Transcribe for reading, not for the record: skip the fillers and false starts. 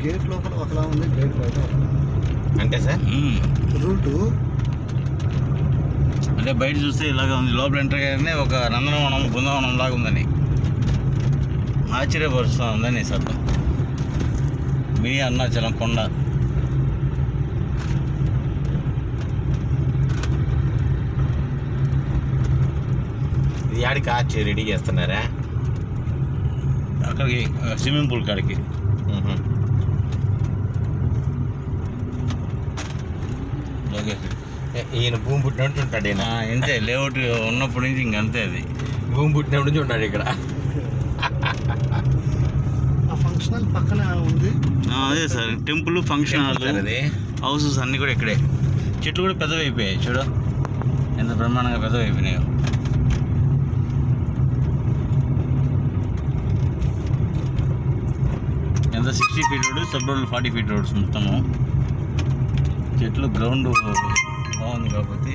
Gate లోపల ఒకలా ఉంది, గేట్ బయట ఒకలా అంటే సార్ రూటు అంటే బయట చూస్తే ఇలాగా ఉంది, లోపల ఎంటర్ గానే ఒక నందనవనం బృందావనం లాగా ఉందని ఆశ్చర్యపరుస్తూ ఉందని శబ్దం. మినీ అరుణాచలం కొండ. ఇది ఆడికి ఆర్చి రెడీ చేస్తున్నారా? అక్కడికి స్విమ్మింగ్ పూల్ కాడికి. ఈయన భూమి పుట్టినట్టు ఉంటాడు. ఈయన అంతే, లేఅవుట్ ఉన్నప్పటి నుంచి ఇంకంతే. అది భూమి పుట్టినప్పటి నుంచి ఉన్నాడు ఇక్కడ. ఆ ఫంక్షనల్ పక్కన ఉంది. అదే sir, temple, function hall, houses అన్నీ కూడా ఇక్కడే. చెట్లు కూడా పెద్దవి అయిపోయాయి, చూడు ఎంత బ్రహ్మాండంగా పెద్దవి అయిపోయినాయో. ఎంత 60 feet రోడ్, సబ్ రోడ్లు 40 feet రోడ్స్ మొత్తము. చెట్లు గ్రౌండ్ బాగుంది కాబట్టి